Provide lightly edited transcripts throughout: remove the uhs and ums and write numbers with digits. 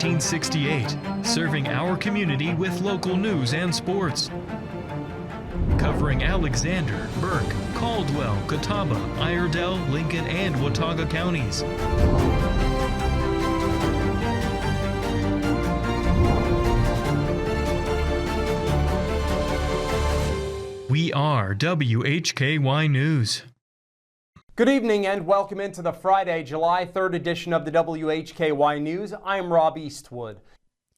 1968, serving our community with local news and sports. Covering Alexander, Burke, Caldwell, Catawba, Iredell, Lincoln, and Watauga counties. We are WHKY News. Good evening and welcome into the Friday, July 3rd edition of the WHKY News. I'm Rob Eastwood.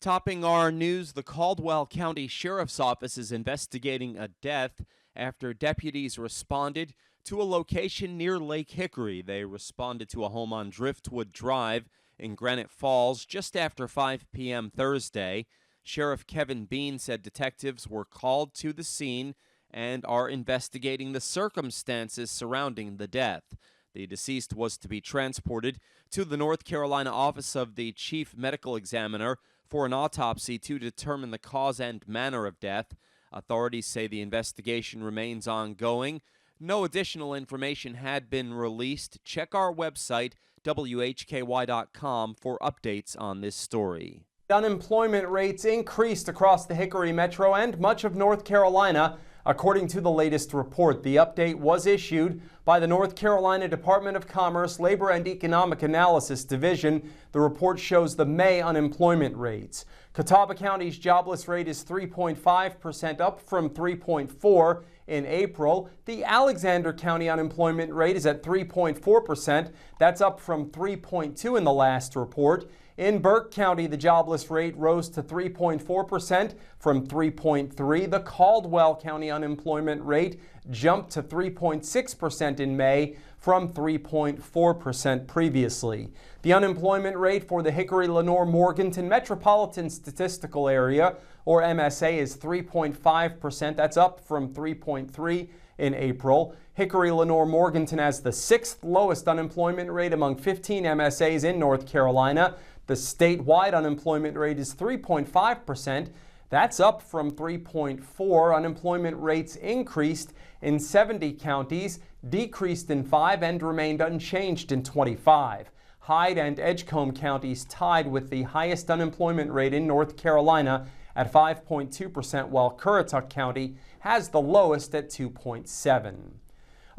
Topping our news, the Caldwell County Sheriff's Office is investigating a death after deputies responded to a location near Lake Hickory. They responded to a home on Driftwood Drive in Granite Falls just after 5 p.m. Thursday. Sheriff Kevin Bean said detectives were called to the scene and are investigating the circumstances surrounding the death. The deceased was to be transported to the North Carolina Office of the Chief Medical Examiner for an autopsy to determine the cause and manner of death. Authorities say the investigation remains ongoing. No additional information had been released. Check our website, WHKY.com, for updates on this story. Unemployment rates increased across the Hickory Metro and much of North Carolina. According to the latest report, the update was issued by the North Carolina Department of Commerce Labor and Economic Analysis Division. The report shows the May unemployment rates. Catawba County's jobless rate is 3.5%, up from 3.4% in April. The Alexander County unemployment rate is at 3.4%. That's up from 3.2% in the last report. In Burke County, the jobless rate rose to 3.4% from 3.3%. The Caldwell County unemployment rate jumped to 3.6% in May from 3.4% previously. The unemployment rate for the Hickory-Lenoir-Morganton Metropolitan Statistical Area, or MSA, is 3.5%. That's up from 3.3% in April. Hickory-Lenoir-Morganton has the 6th lowest unemployment rate among 15 MSAs in North Carolina. The statewide unemployment rate is 3.5%. That's up from 3.4%. Unemployment rates increased in 70 counties, decreased in 5, and remained unchanged in 25. Hyde and Edgecombe counties tied with the highest unemployment rate in North Carolina at 5.2%, while Currituck County has the lowest at 2.7%.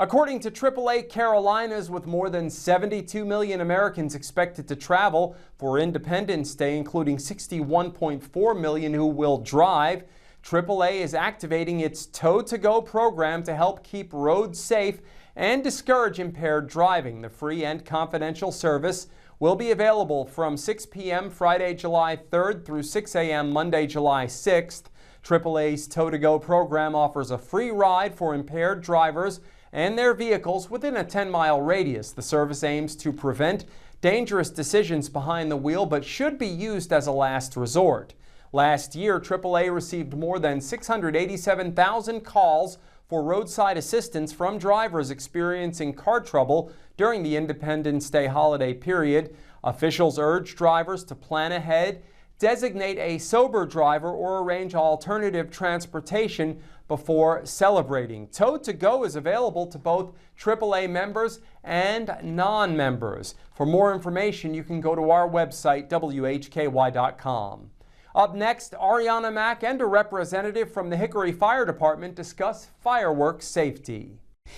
According to AAA Carolinas, with more than 72 million Americans expected to travel for Independence Day, including 61.4 million who will drive, AAA is activating its Tow-to-Go program to help keep roads safe and discourage impaired driving. The free and confidential service will be available from 6 p.m. Friday, July 3rd through 6 a.m. Monday, July 6th. AAA's Tow-to-Go program offers a free ride for impaired drivers and their vehicles within a 10-mile radius. The service aims to prevent dangerous decisions behind the wheel, but should be used as a last resort. Last year, AAA received more than 687,000 calls for roadside assistance from drivers experiencing car trouble during the Independence Day holiday period. Officials urge drivers to plan ahead, designate a sober driver, or arrange alternative transportation before celebrating. Tow-to-Go is available to both AAA members and non-members. For more information, you can go to our website, WHKY.com. Up next, Arianna Mack and a representative from the Hickory Fire Department discuss fireworks safety.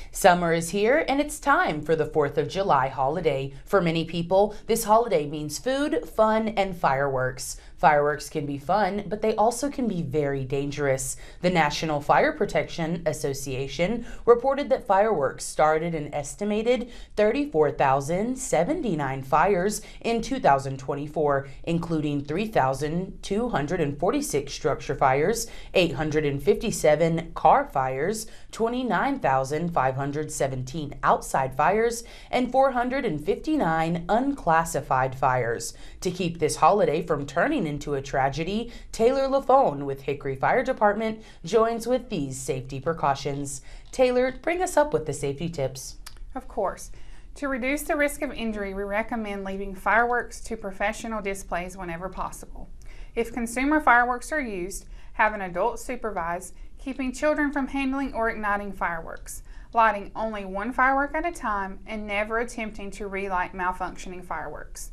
Summer is here and it's time for the 4th of July holiday. For many people, this holiday means food, fun, and fireworks. Fireworks can be fun, but they also can be very dangerous. The National Fire Protection Association reported that fireworks started an estimated 34,079 fires in 2024, including 3,246 structure fires, 857 car fires, 29,517 outside fires, and 459 unclassified fires. To keep this holiday from turning into a tragedy, Taylor Lafone with Hickory Fire Department joins with these safety precautions. Taylor, bring us up with the safety tips. Of course. To reduce the risk of injury, we recommend leaving fireworks to professional displays whenever possible. If consumer fireworks are used, have an adult supervise, keeping children from handling or igniting fireworks, lighting only one firework at a time, and never attempting to relight malfunctioning fireworks.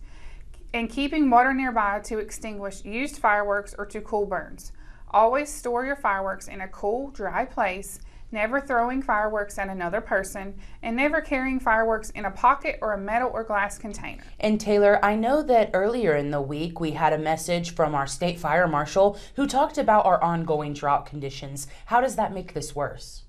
and keeping water nearby to extinguish used fireworks or to cool burns. Always store your fireworks in a cool, dry place, never throwing fireworks at another person, and never carrying fireworks in a pocket or a metal or glass container. And Taylor, I know that earlier in the week we had a message from our state fire marshal who talked about our ongoing drought conditions. How does that make this worse?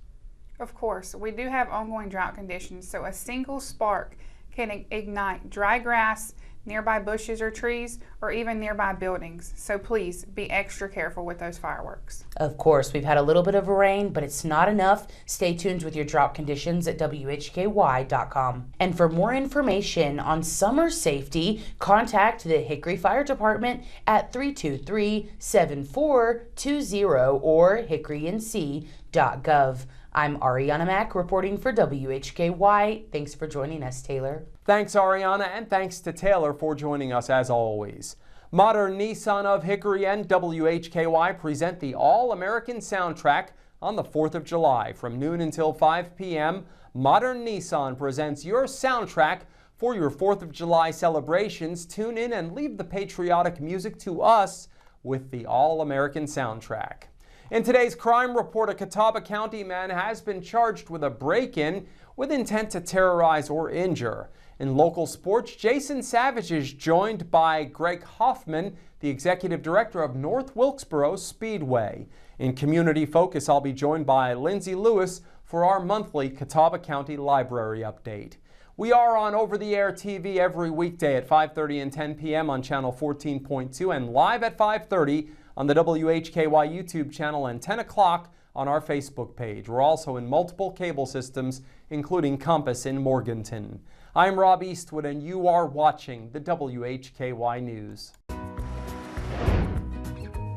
Of course, we do have ongoing drought conditions, so a single spark can ignite dry grass, nearby bushes or trees, or even nearby buildings. So please be extra careful with those fireworks. Of course, we've had a little bit of rain, but it's not enough. Stay tuned with your drought conditions at WHKY.com. And for more information on summer safety, contact the Hickory Fire Department at 323-7420 or hickorync.gov. I'm Arianna Mack reporting for WHKY. Thanks for joining us, Taylor. Thanks, Arianna, and thanks to Taylor for joining us as always. Modern Nissan of Hickory and WHKY present the All-American Soundtrack on the 4th of July. From noon until 5 p.m., Modern Nissan presents your soundtrack for your 4th of July celebrations. Tune in and leave the patriotic music to us with the All-American Soundtrack. In today's crime report, a Catawba County man has been charged with a break-in with intent to terrorize or injure. In local sports, Jason Savage is joined by Graig Hoffman, the executive director of North Wilkesboro Speedway. In community focus, I'll be joined by Lindsay Lewis for our monthly Catawba County Library update. We are on over-the-air TV every weekday at 5:30 and 10 p.m. on channel 14.2 and live at 5:30 on the WHKY YouTube channel and 10 o'clock on our Facebook page. We're also in multiple cable systems, including Compass in Morganton. I'm Rob Eastwood, and you are watching the WHKY News.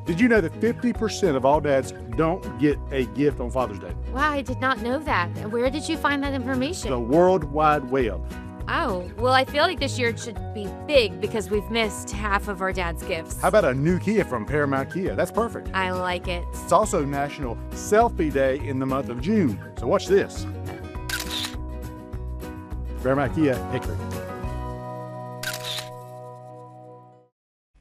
Did you know that 50% of all dads don't get a gift on Father's Day? Wow, I did not know that. Where did you find that information? The World Wide Web. Oh, well, I feel like this year it should be big because we've missed half of our dad's gifts. How about a new Kia from Paramount Kia? That's perfect. I like it. It's also National Selfie Day in the month of June. So watch this. Paramount Kia, Hickory.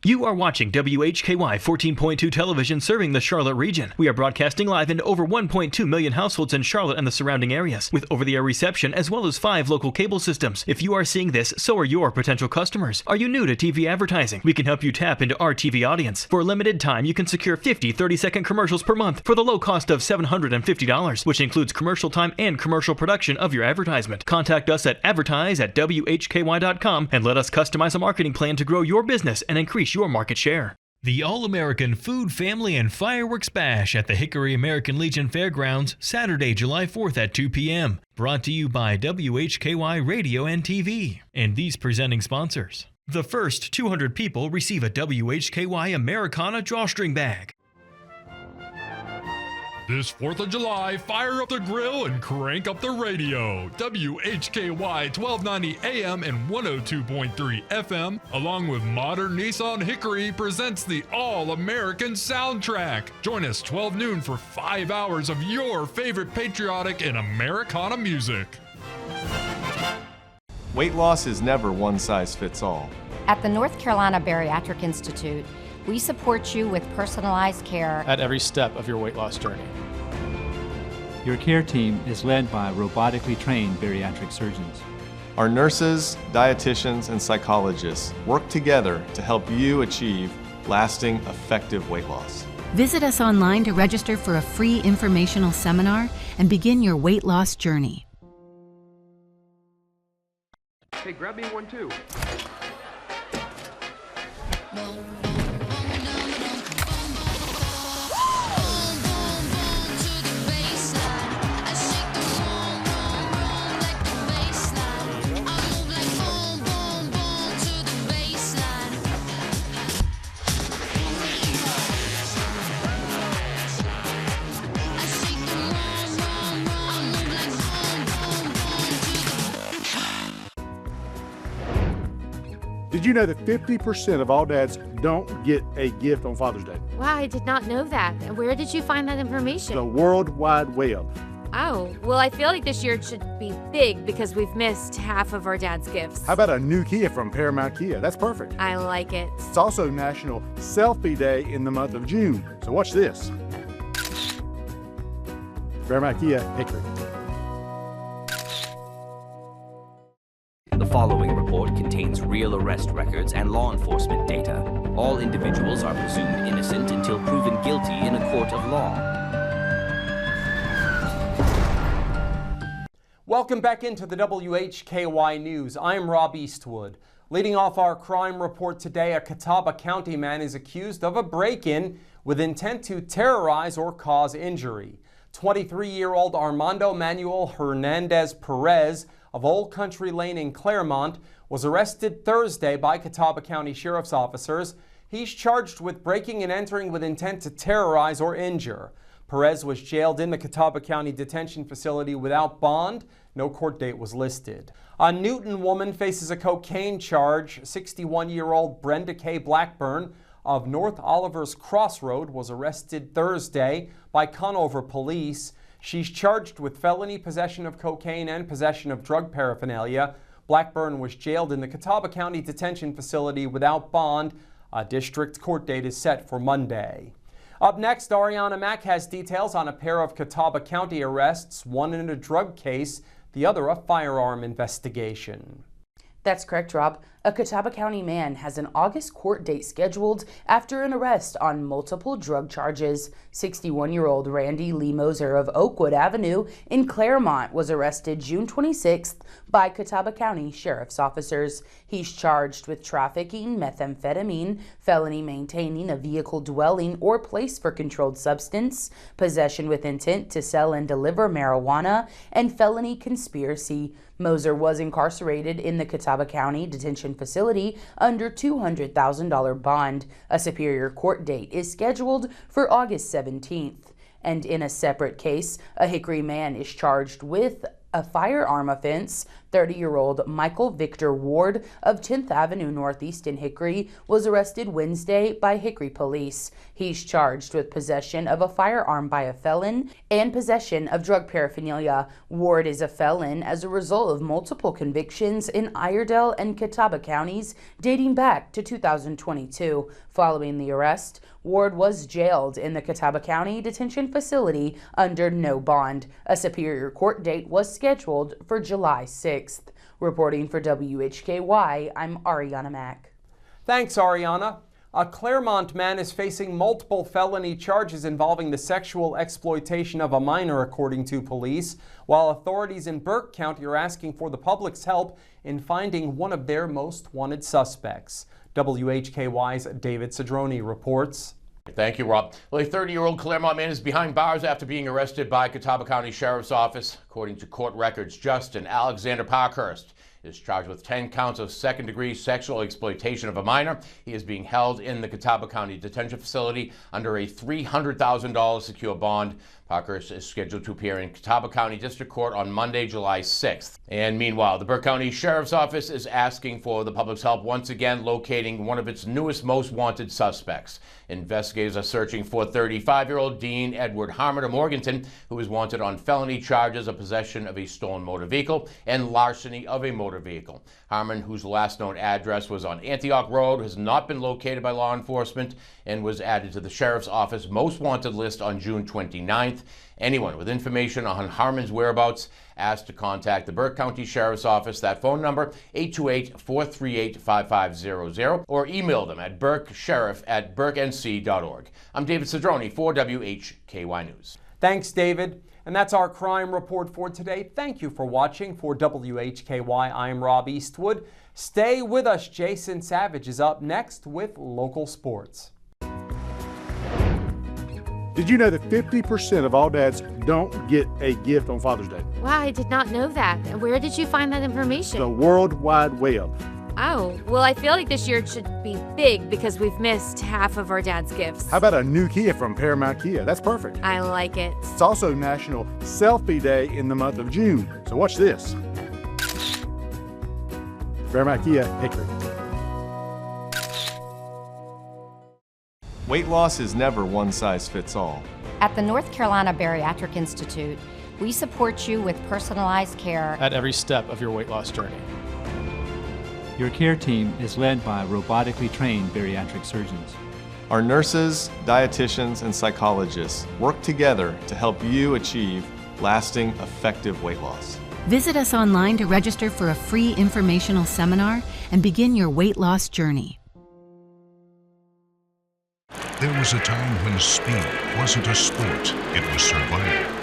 You are watching WHKY 14.2 television serving the Charlotte region. We are broadcasting live into over 1.2 million households in Charlotte and the surrounding areas, with over-the-air reception as well as 5 local cable systems. If you are seeing this, so are your potential customers. Are you new to TV advertising? We can help you tap into our TV audience. For a limited time, you can secure 50 30-second commercials per month for the low cost of $750, which includes commercial time and commercial production of your advertisement. Contact us at advertise@WHKY.com and let us customize a marketing plan to grow your business and increase your market share. The All-American Food, Family, and Fireworks Bash at the Hickory American Legion Fairgrounds, Saturday, July 4th at 2 p.m. Brought to you by WHKY Radio and TV and these presenting sponsors. The first 200 people receive a WHKY Americana drawstring bag. This 4th of July, fire up the grill and crank up the radio. WHKY 1290 AM and 102.3 FM, along with Modern Nissan Hickory, presents the All-American Soundtrack. Join us 12 noon for 5 hours of your favorite patriotic and Americana music. Weight loss is never one size fits all. At the North Carolina Bariatric Institute, we support you with personalized care at every step of your weight loss journey. Your care team is led by robotically trained bariatric surgeons. Our nurses, dietitians, and psychologists work together to help you achieve lasting, effective weight loss. Visit us online to register for a free informational seminar and begin your weight loss journey. Hey, grab me one too. Did you know that 50% of all dads don't get a gift on Father's Day? Wow, I did not know that. Where did you find that information? The World Wide Web. Oh, well, I feel like this year should be big because we've missed half of our dad's gifts. How about a new Kia from Paramount Kia? That's perfect. I like it. It's also National Selfie Day in the month of June, so watch this. Paramount Kia, Hickory. The following report contains real arrest records and law enforcement data. All individuals are presumed innocent until proven guilty in a court of law. Welcome back into the WHKY News. I'm Rob Eastwood. Leading off our crime report today, a Catawba County man is accused of a break-in with intent to terrorize or cause injury. 23-year-old Armando Manuel Hernandez Perez of Old Country Lane in Claremont was arrested Thursday by Catawba County Sheriff's officers. He's charged with breaking and entering with intent to terrorize or injure. Perez was jailed in the Catawba County Detention Facility without bond. No court date was listed. A Newton woman faces a cocaine charge. 61-year-old Brenda K. Blackburn of North Oliver's Crossroad was arrested Thursday by Conover police. She's charged with felony possession of cocaine and possession of drug paraphernalia. Blackburn was jailed in the Catawba County Detention Facility without bond. A district court date is set for Monday. Up next, Arianna Mack has details on a pair of Catawba County arrests, one in a drug case, the other a firearm investigation. That's correct, Rob. A Catawba County man has an August court date scheduled after an arrest on multiple drug charges. 61-year-old Randy Lee Moser of Oakwood Avenue in Claremont was arrested June 26th by Catawba County Sheriff's officers. He's charged with trafficking methamphetamine, felony maintaining a vehicle dwelling or place for controlled substance, possession with intent to sell and deliver marijuana, and felony conspiracy. Moser was incarcerated in the Catawba County Detention Facility under $200,000 bond. A Superior Court date is scheduled for August 17th. And in a separate case, a Hickory man is charged with a firearm offense. 30-year-old Michael Victor Ward of 10th Avenue Northeast in Hickory was arrested Wednesday by Hickory police. He's charged with possession of a firearm by a felon and possession of drug paraphernalia. Ward is a felon as a result of multiple convictions in Iredell and Catawba counties dating back to 2022. Following the arrest, Ward was jailed in the Catawba County Detention Facility under no bond. A Superior Court date was scheduled for July 6th. Reporting for WHKY, I'm Arianna Mack. Thanks, Arianna. A Claremont man is facing multiple felony charges involving the sexual exploitation of a minor, according to police, while authorities in Burke County are asking for the public's help in finding one of their most wanted suspects. WHKY's David Cedrone reports. Thank you, Rob. Well, a 30-year-old Claremont man is behind bars after being arrested by Catawba County Sheriff's Office. According to court records, Justin Alexander Parkhurst is charged with 10 counts of second-degree sexual exploitation of a minor. He is being held in the Catawba County Detention Facility under a $300,000 secure bond. Parkhurst is scheduled to appear in Catawba County District Court on Monday, July 6th. And meanwhile, the Burke County Sheriff's Office is asking for the public's help once again locating one of its newest most wanted suspects. Investigators are searching for 35-year-old Dean Edward Harmon of Morganton, who is wanted on felony charges of possession of a stolen motor vehicle and larceny of a motor vehicle. Harmon, whose last known address was on Antioch Road, has not been located by law enforcement and was added to the Sheriff's Office most wanted list on June 29th. Anyone with information on Harmon's whereabouts asked to contact the Burke County Sheriff's Office. That phone number, 828-438-5500, or email them at burkesheriff@burkenc.org. I'm David Cedrone for WHKY News. Thanks, David. And that's our crime report for today. Thank you for watching. For WHKY, I'm Rob Eastwood. Stay with us. Jason Savage is up next with local sports. Did you know that 50% of all dads don't get a gift on Father's Day? Wow, I did not know that. Where did you find that information? The World Wide Web. Oh, well, I feel like this year should be big because we've missed half of our dad's gifts. How about a new Kia from Paramount Kia? That's perfect. I like it. It's also National Selfie Day in the month of June, so watch this. Paramount Kia, Hickory. Weight loss is never one size fits all. At the North Carolina Bariatric Institute, We support you with personalized care at every step of your weight loss journey. Your care team is led by robotically trained bariatric surgeons. Our nurses, dietitians, and psychologists work together to help you achieve lasting, effective weight loss. Visit us online to register for a free informational seminar and begin your weight loss journey. There was a time when speed wasn't a sport, it was survival.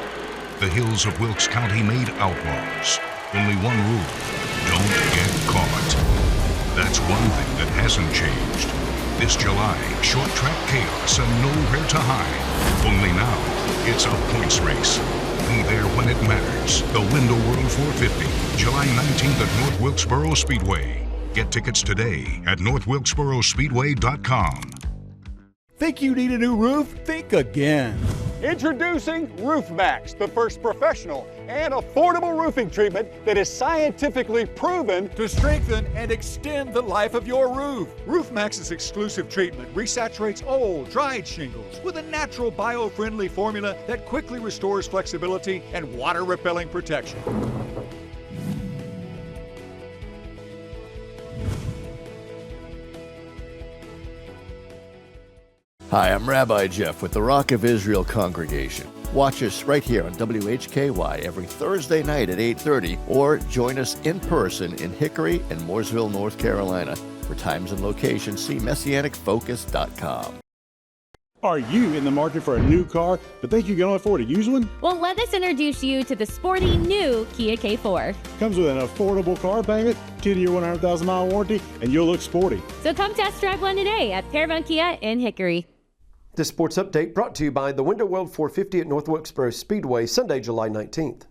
The hills of Wilkes County made outlaws. Only one rule: don't get caught. That's one thing that hasn't changed. This July, short track chaos and nowhere to hide. Only now, it's a points race. Be there when it matters. The Window World 450, July 19th at North Wilkesboro Speedway. Get tickets today at northwilkesborospeedway.com. Think you need a new roof? Think again. Introducing Roof Max, the first professional and affordable roofing treatment that is scientifically proven to strengthen and extend the life of your roof. Roof Max's exclusive treatment resaturates old, dried shingles with a natural bio-friendly formula that quickly restores flexibility and water-repelling protection. Hi, I'm Rabbi Jeff with the Rock of Israel Congregation. Watch us right here on WHKY every Thursday night at 8:30 or join us in person in Hickory and Mooresville, North Carolina. For times and locations, see MessianicFocus.com. Are you in the market for a new car but think you can only afford a used one? Well, let us introduce you to the sporty new Kia K4. Comes with an affordable car payment, 10-year, 100,000-mile warranty, and you'll look sporty. So come test drive one today at Paramount Kia in Hickory. This sports update brought to you by the Window World 450 at North Wilkesboro Speedway, Sunday, July 19th.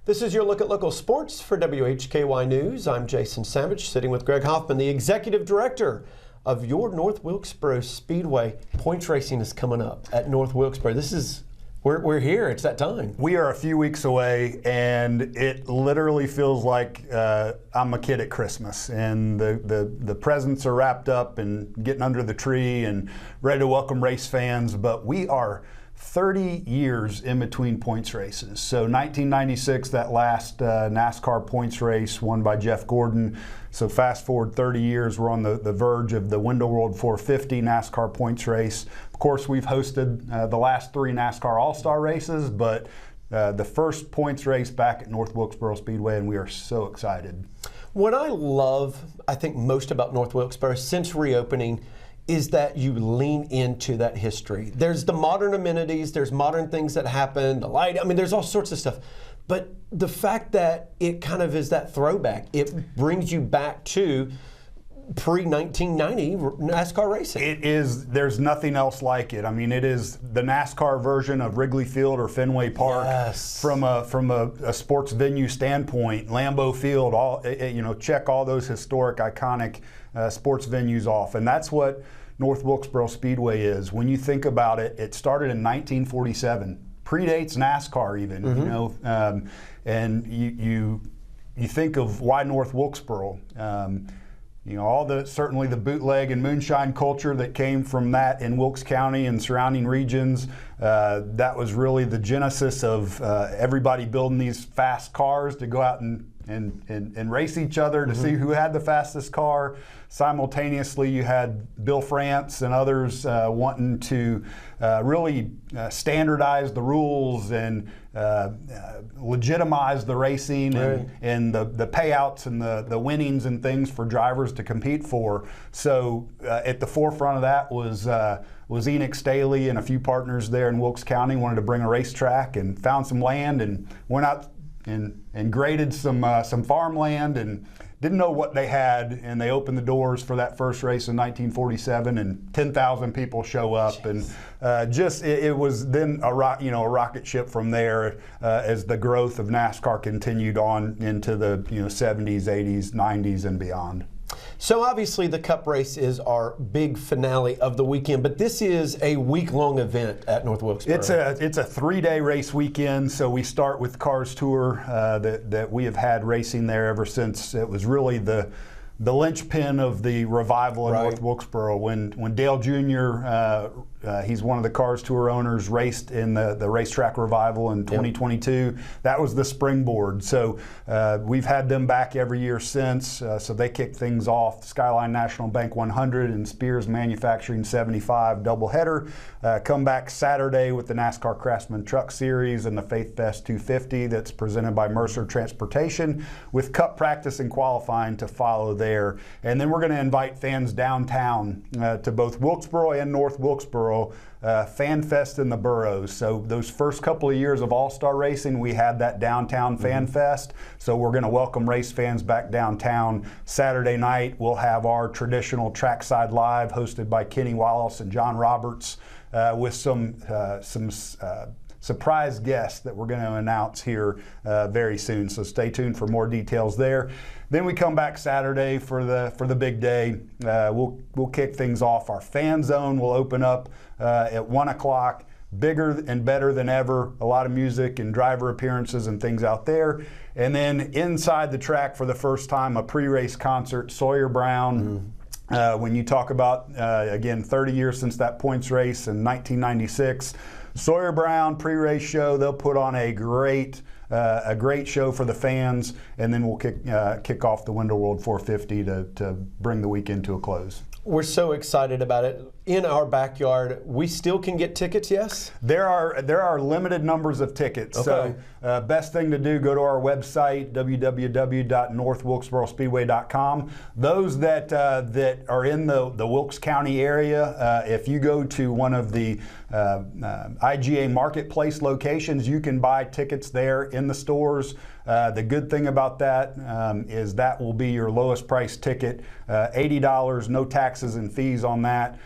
This is your look at local sports for WHKY News. I'm Jason Savage, sitting with Graig Hoffman, the Executive Director of your North Wilkesboro Speedway. Points racing is coming up at North Wilkesboro. This is We're here. It's that time. We are a few weeks away, and it literally feels like I'm a kid at Christmas, and the presents are wrapped up and getting under the tree and ready to welcome race fans. But we are 30 years in between points races. So 1996, that last NASCAR points race won by Jeff Gordon. So fast forward 30 years, we're on the verge of the Window World 450 NASCAR points race. Of course, we've hosted the last 3 NASCAR All-Star races, but the first points race back at North Wilkesboro Speedway, and we are so excited. What I love, I think, most about North Wilkesboro since reopening is that you lean into that history. There's the modern amenities, there's modern things that happen, the light, I mean, there's all sorts of stuff. But the fact that it kind of is that throwback, it brings you back to pre-1990 NASCAR racing. It is, there's nothing else like it. I mean, it is the NASCAR version of Wrigley Field or Fenway Park. Yes. From a sports venue standpoint. Lambeau Field, check all those historic, iconic sports venues off. And that's what North Wilkesboro Speedway is. When you think about it, it started in 1947. Predates NASCAR even, Mm-hmm. And you think of why North Wilkesboro. Certainly the bootleg and moonshine culture that came from that in Wilkes County and surrounding regions. That was really the genesis of everybody building these fast cars to go out and race each other to Mm-hmm. see who had the fastest car. Simultaneously, you had Bill France and others wanting to really standardize the rules and legitimize the racing. Right. and the payouts and the winnings and things for drivers to compete for. So at the forefront of that was Enoch Staley and a few partners there in Wilkes County wanted to bring a racetrack and found some land and went out and graded some farmland and didn't know what they had, and they opened the doors for that first race in 1947, and 10,000 people show up. Jeez. And it was then a rocket ship from there as the growth of NASCAR continued on into the 70s, 80s, 90s, and beyond. So obviously the Cup race is our big finale of the weekend, but this is a week-long event at North Wilkesboro. It's a 3-day race weekend, so we start with Cars Tour that we have had racing there ever since it was really the linchpin of the revival in North Wilkesboro when Dale Jr. He's one of the Cars Tour owners, raced in the racetrack revival in 2022. That was the springboard. So we've had them back every year since. So they kicked things off. Skyline National Bank 100 and Spears Manufacturing 75 doubleheader. Come back Saturday with the NASCAR Craftsman Truck Series and the Faith Fest 250 that's presented by Mercer Transportation, with Cup practice and qualifying to follow there. And then we're going to invite fans downtown to both Wilkesboro and North Wilkesboro, Fan Fest in the boroughs. So those first couple of years of All-Star Racing, we had that downtown Fan Fest. So we're going to welcome race fans back downtown. Saturday night, we'll have our traditional Trackside Live hosted by Kenny Wallace and John Roberts, with some surprise guests that we're going to announce here very soon. So stay tuned for more details there. Then we come back Saturday for the big day. We'll kick things off. Our fan zone will open up at 1 o'clock. Bigger and better than ever. A lot of music and driver appearances and things out there. And then inside the track for the first time, a pre-race concert. Sawyer Brown. When you talk about, again, 30 years since that points race in 1996, Sawyer Brown pre-race show. They'll put on a great show for the fans, and then we'll kick off the Window World 450 to bring the weekend to a close. We're so excited about it. In our backyard, we still can get tickets, yes? There are limited numbers of tickets. Okay. So best thing to do, go to our website, www.northwilkesborospeedway.com. Those that are in the Wilkes County area, if you go to one of the IGA Marketplace locations, you can buy tickets there in the stores. The good thing about that is that will be your lowest price ticket, $80, no taxes and fees on that.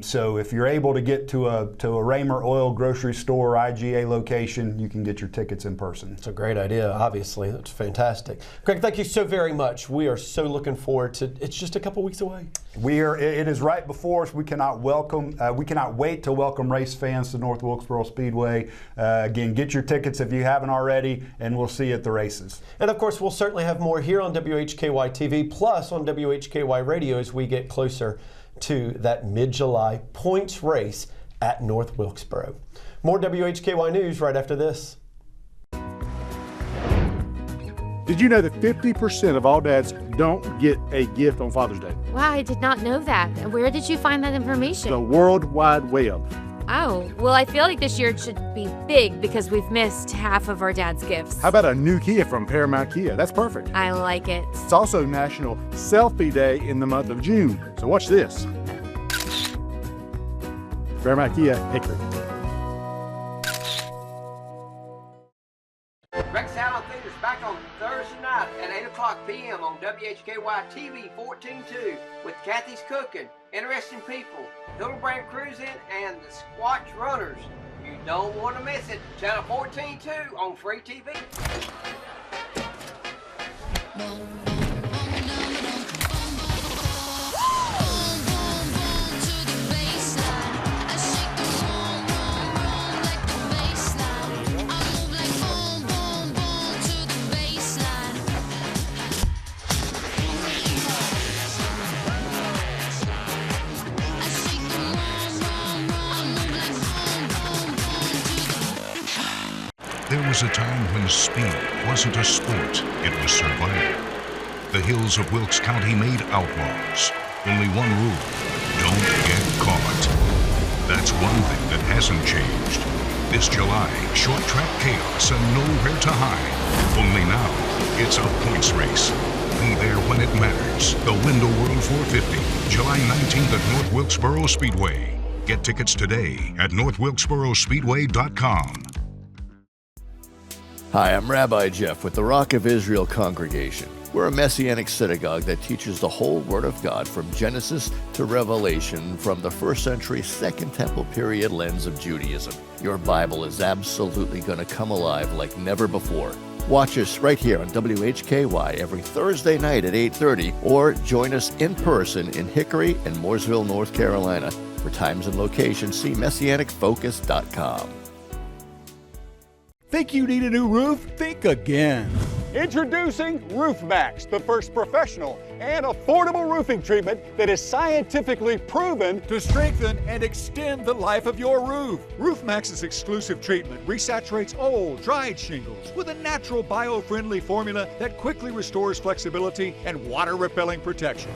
So if you're able to get to a Raymer Oil grocery store IGA location, you can get your tickets in person. It's a great idea, obviously. That's fantastic. Greg, thank you so very much. We are so looking forward to it's just a couple weeks away. It is right before us. We cannot wait to welcome race fans to North Wilkesboro Speedway. Again, get your tickets if you haven't already, and we'll see you at the races. And of course, we'll certainly have more here on WHKY TV, plus on WHKY Radio as we get closer to that mid-July points race at North Wilkesboro. More WHKY News right after this. Did you know that 50% of all dads don't get a gift on Father's Day? Wow, I did not know that. Where did you find that information? The World Wide Web. Oh, well, I feel like this year it should be big because we've missed half of our dad's gifts. How about a new Kia from Paramount Kia? That's perfect. I like it. It's also National Selfie Day in the month of June. So watch this. Paramount Kia, Hickory. Greg Salon Theater's back on Thursday night at 8 o'clock p.m. on WHKY TV 14.2 with Kathy's Cooking, Interesting People, Hildebrand Cruising, and the Squatch Runners. You don't want to miss it. Channel 14.2 on free TV. There was a time when speed wasn't a sport, it was survival. The hills of Wilkes County made outlaws. Only one rule, don't get caught. That's one thing that hasn't changed. This July, short track chaos and nowhere to hide. Only now, it's a points race. Be there when it matters. The Window World 450, July 19th at North Wilkesboro Speedway. Get tickets today at northwilkesborospeedway.com. Hi, I'm Rabbi Jeff with the Rock of Israel Congregation. We're a Messianic synagogue that teaches the whole Word of God from Genesis to Revelation from the first century Second Temple period lens of Judaism. Your Bible is absolutely going to come alive like never before. Watch us right here on WHKY every Thursday night at 8:30 or join us in person in Hickory and Mooresville, North Carolina. For times and locations, see MessianicFocus.com. Think you need a new roof? Think again. Introducing Roof Max, the first professional and affordable roofing treatment that is scientifically proven to strengthen and extend the life of your roof. RoofMax's exclusive treatment resaturates old, dried shingles with a natural bio-friendly formula that quickly restores flexibility and water-repelling protection.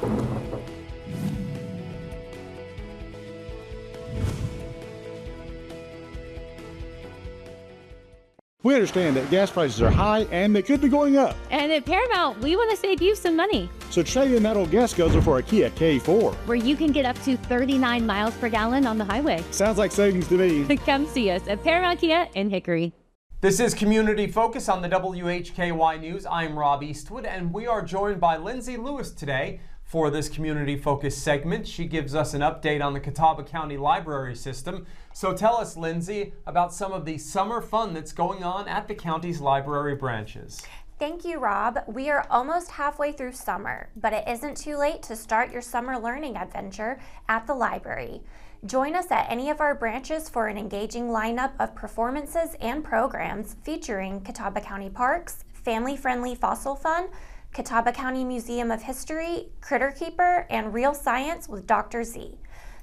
We understand that gas prices are high and they could be going up. And at Paramount, we want to save you some money. So trade in that old gas guzzler for a Kia K4. Where you can get up to 39 miles per gallon on the highway. Sounds like savings to me. Come see us at Paramount Kia in Hickory. This is Community Focus on the WHKY News. I'm Rob Eastwood, and we are joined by Lindsay Lewis today for this Community Focus segment. She gives us an update on the Catawba County Library System. So tell us, Lindsay, about some of the summer fun that's going on at the county's library branches. Thank you, Rob. We are almost halfway through summer, but it isn't too late to start your summer learning adventure at the library. Join us at any of our branches for an engaging lineup of performances and programs featuring Catawba County Parks, family-friendly fossil fun, Catawba County Museum of History, Critter Keeper, and Real Science with Dr. Z.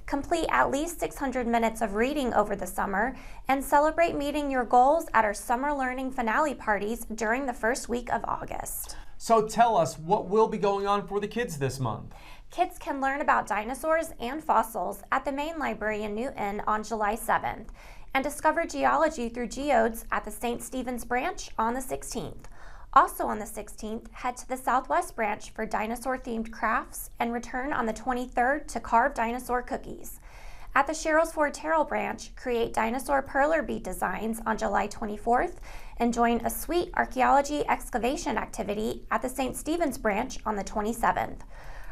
Complete at least 600 minutes of reading over the summer and celebrate meeting your goals at our summer learning finale parties during the first week of August. So tell us, what will be going on for the kids this month? Kids can learn about dinosaurs and fossils at the main library in Newton on July 7th and discover geology through geodes at the St. Stephen's branch on the 16th. Also on the 16th, head to the Southwest branch for dinosaur-themed crafts and return on the 23rd to carve dinosaur cookies. At the Sherrills Ford Terrell branch, create dinosaur perler bead designs on July 24th and join a sweet archaeology excavation activity at the St. Stephen's branch on the 27th.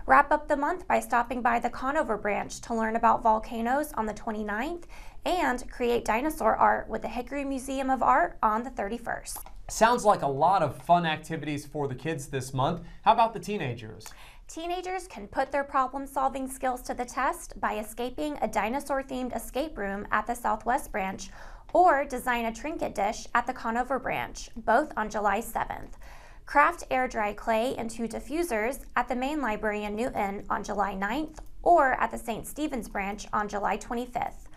Wrap up the month by stopping by the Conover branch to learn about volcanoes on the 29th and create dinosaur art with the Hickory Museum of Art on the 31st. Sounds like a lot of fun activities for the kids this month. How about the teenagers? Teenagers can put their problem-solving skills to the test by escaping a dinosaur-themed escape room at the Southwest branch or design a trinket dish at the Conover branch, both on July 7th. Craft air-dry clay into diffusers at the main library in Newton on July 9th or at the St. Stephen's branch on July 25th.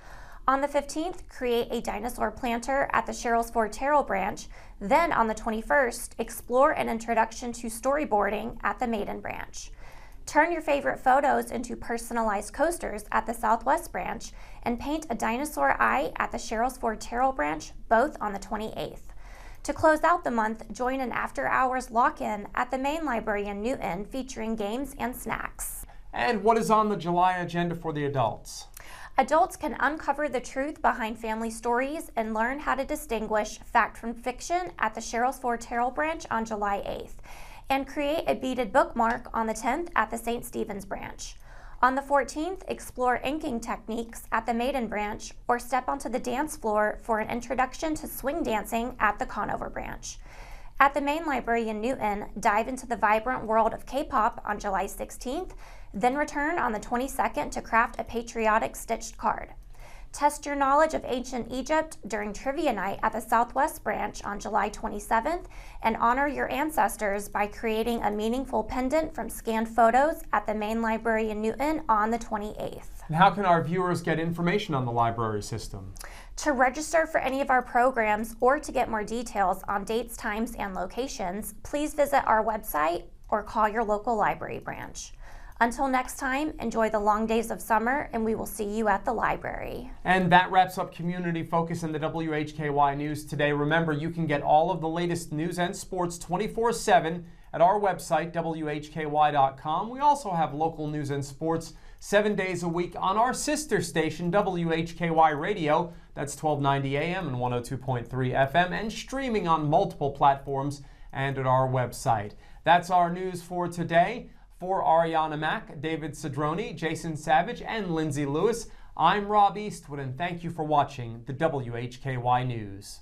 On the 15th, create a dinosaur planter at the Sherrills Ford Terrell branch. Then on the 21st, explore an introduction to storyboarding at the Maiden branch. Turn your favorite photos into personalized coasters at the Southwest branch and paint a dinosaur eye at the Sherrills Ford Terrell branch, both on the 28th. To close out the month, join an after-hours lock-in at the main library in Newton featuring games and snacks. And what is on the July agenda for the adults? Adults can uncover the truth behind family stories and learn how to distinguish fact from fiction at the Sherrills Ford Terrell branch on July 8th, and create a beaded bookmark on the 10th at the St. Stephen's branch. On the 14th, explore inking techniques at the Maiden branch or step onto the dance floor for an introduction to swing dancing at the Conover branch. At the main library in Newton, dive into the vibrant world of K-pop on July 16th, then return on the 22nd to craft a patriotic stitched card. Test your knowledge of ancient Egypt during trivia night at the Southwest branch on July 27th and honor your ancestors by creating a meaningful pendant from scanned photos at the main library in Newton on the 28th. And how can our viewers get information on the library system? To register for any of our programs or to get more details on dates, times, and locations, please visit our website or call your local library branch. Until next time, enjoy the long days of summer, and we will see you at the library. And that wraps up Community Focus in the WHKY News today. Remember, you can get all of the latest news and sports 24/7 at our website, WHKY.com. We also have local news and sports 7 days a week on our sister station, WHKY Radio. That's 1290 AM and 102.3 FM, and streaming on multiple platforms and at our website. That's our news for today. For Arianna Mack, David Cedrone, Jason Savage, and Lindsay Lewis, I'm Rob Eastwood, and thank you for watching the WHKY News.